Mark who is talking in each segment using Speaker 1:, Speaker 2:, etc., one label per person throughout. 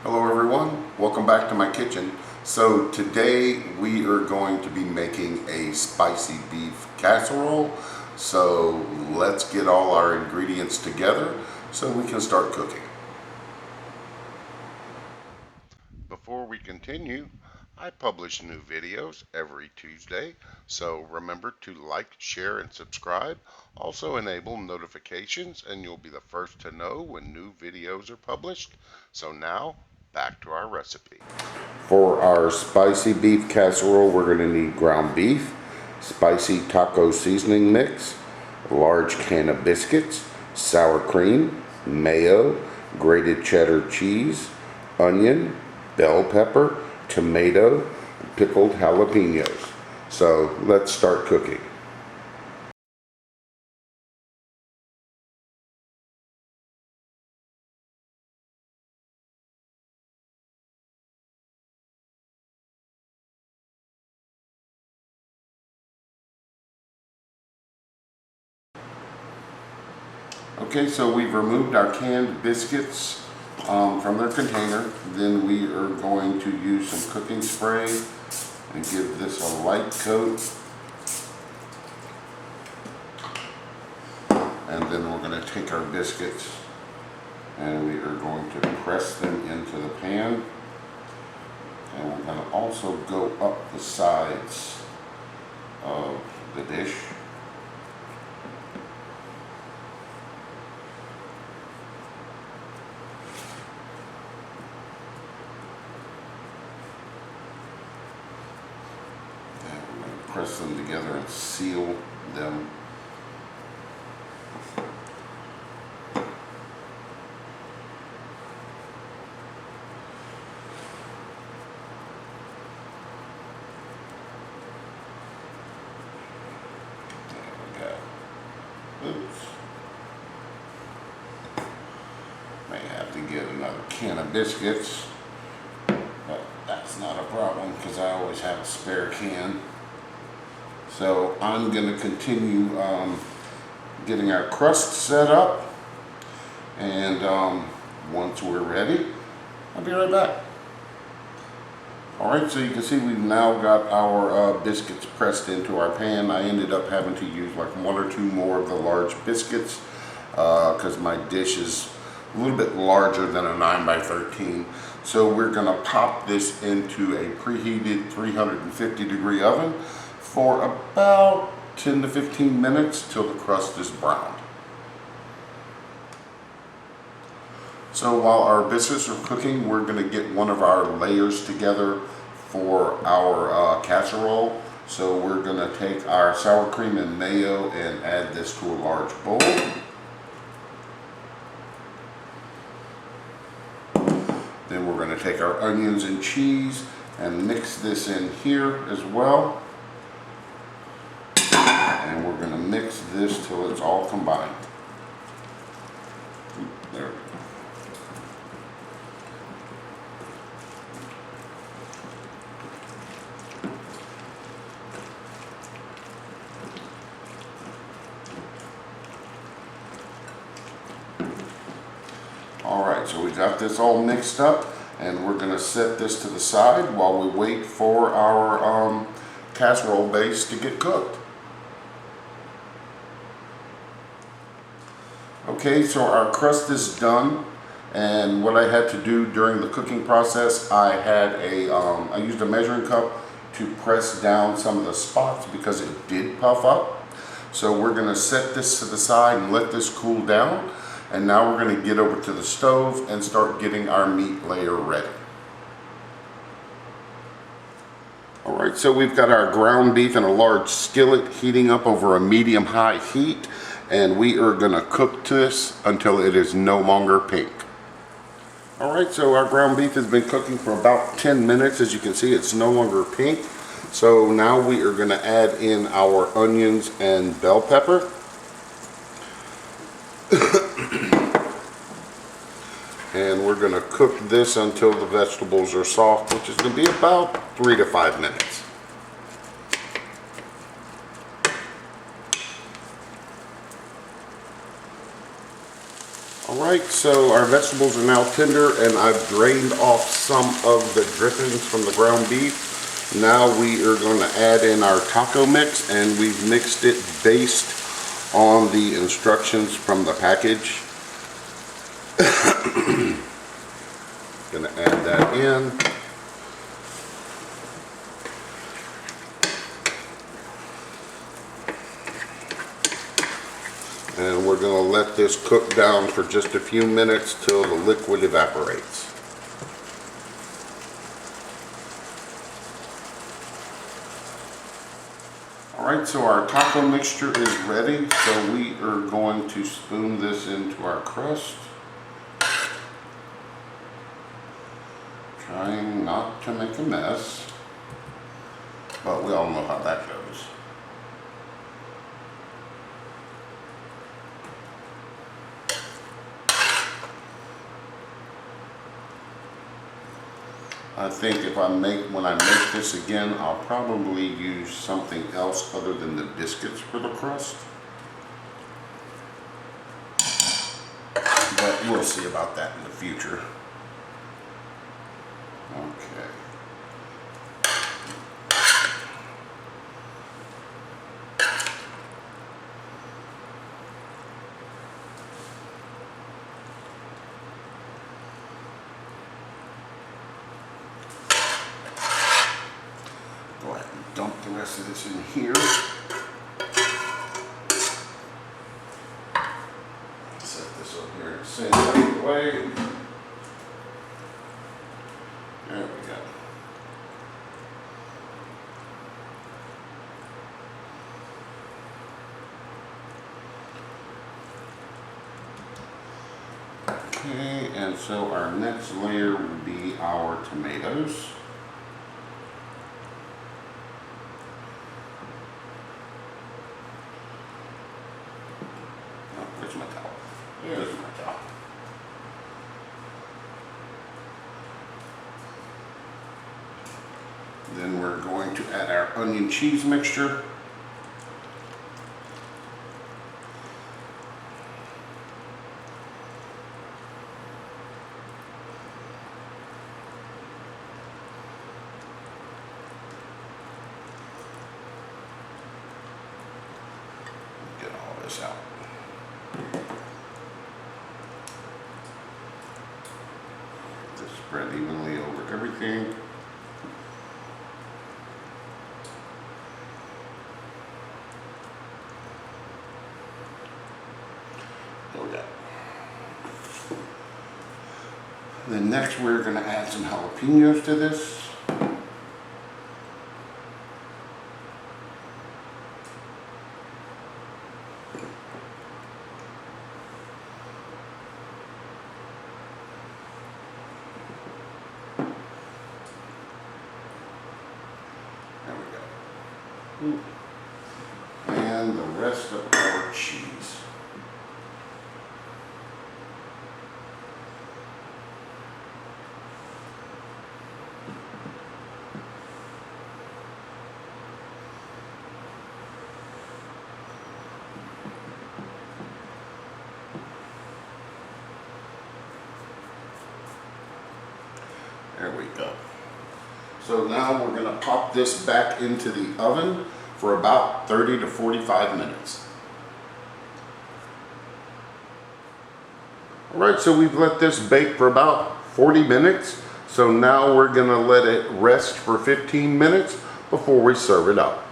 Speaker 1: Hello everyone, welcome back to my kitchen. So today we are going to be making a spicy beef casserole. So let's get all our ingredients together so we can start cooking. Before we continue, I publish new videos every Tuesday, so remember to like, share, and subscribe. Also enable notifications and you'll be the first to know when new videos are published. So now, back to our recipe. For our spicy beef casserole, we're going to need ground beef, spicy taco seasoning mix, a large can of biscuits, sour cream, mayo, grated cheddar cheese, onion, bell pepper, tomato, pickled jalapenos. So let's start cooking. Okay, so we've removed our canned biscuits from their container. Then we are going to use some cooking spray and give this a light coat. And then we're going to take our biscuits and we are going to press them into the pan. And we're going to also go up the sides of the dish. And we're going to press them together and seal them. Oops. May have to get another can of biscuits, but that's not a problem because I always have a spare can. So I'm going to continue getting our crust set up, and once we're ready, I'll be right back. Alright, so you can see we've now got our biscuits pressed into our pan. I ended up having to use like one or two more of the large biscuits because my dish is a little bit larger than a 9 by 13. So we're going to pop this into a preheated 350 degree oven for about 10 to 15 minutes till the crust is browned. So while our biscuits are cooking, we're going to get one of our layers together for our casserole. So we're going to take our sour cream and mayo and add this to a large bowl. Then we're going to take our onions and cheese and mix this in here as well. And we're going to mix this till it's all combined. There we go. Alright, so we got this all mixed up, and we're going to set this to the side while we wait for our casserole base to get cooked. Okay, so our crust is done, and what I had to do during the cooking process, I used a measuring cup to press down some of the spots because it did puff up. So we're going to set this to the side and let this cool down. And now we're going to get over to the stove and start getting our meat layer ready. Alright, so we've got our ground beef in a large skillet heating up over a medium-high heat. And we are going to cook this until it is no longer pink. Alright, so our ground beef has been cooking for about 10 minutes. As you can see, it's no longer pink. So now we are going to add in our onions and bell pepper. And we're going to cook this until the vegetables are soft, which is going to be about 3 to 5 minutes. Alright, so our vegetables are now tender and I've drained off some of the drippings from the ground beef. Now we are going to add in our taco mix, and we've mixed it based on the instructions from the package. Going to add that in. And we're going to let this cook down for just a few minutes till the liquid evaporates. Alright, so our taco mixture is ready, so we are going to spoon this into our crust. Trying not to make a mess, but we all know how that goes. I think when I make this again, I'll probably use something else other than the biscuits for the crust. But we'll see about that in the future. Okay. Go ahead and dump the rest of this in here. Set this over here the same way. There we go. Okay, and so our next layer will be our tomatoes. Oh, where's my towel? There's my towel. Then we're going to add our onion cheese mixture. Get all this out. Just spread evenly over everything. Then next we're going to add some jalapenos to this. There we go. And the rest of our cheese. There we go. So now we're going to pop this back into the oven for about 30 to 45 minutes. Alright, so we've let this bake for about 40 minutes. So now we're going to let it rest for 15 minutes before we serve it up.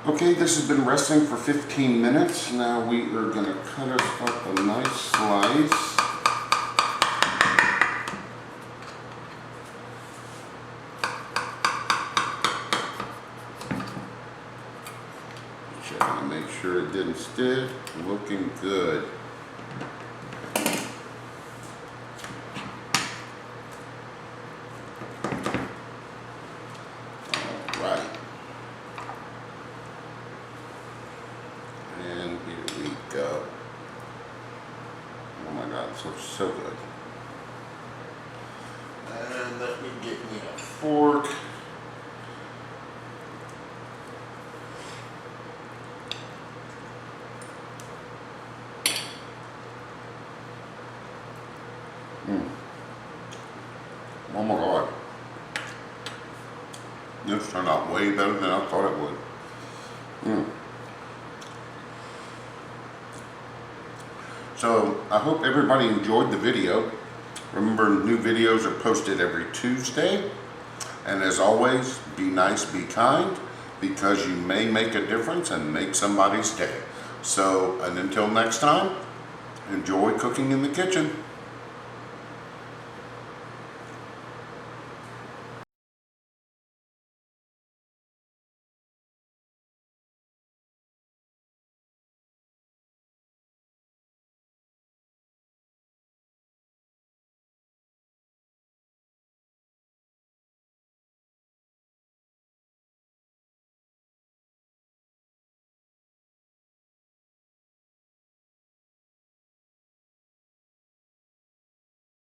Speaker 1: Okay, this has been resting for 15 minutes. Now we are going to cut us up a nice slice. Checking to make sure it didn't stick. Looking good. Alright. And here we go. Oh my God, it looks so good. And let me get me a fork. Oh my God. This turned out way better than I thought it would. So I hope everybody enjoyed the video. Remember, new videos are posted every Tuesday. And as always, be nice, be kind, because you may make a difference and make somebody's day. So, and until next time, enjoy cooking in the kitchen.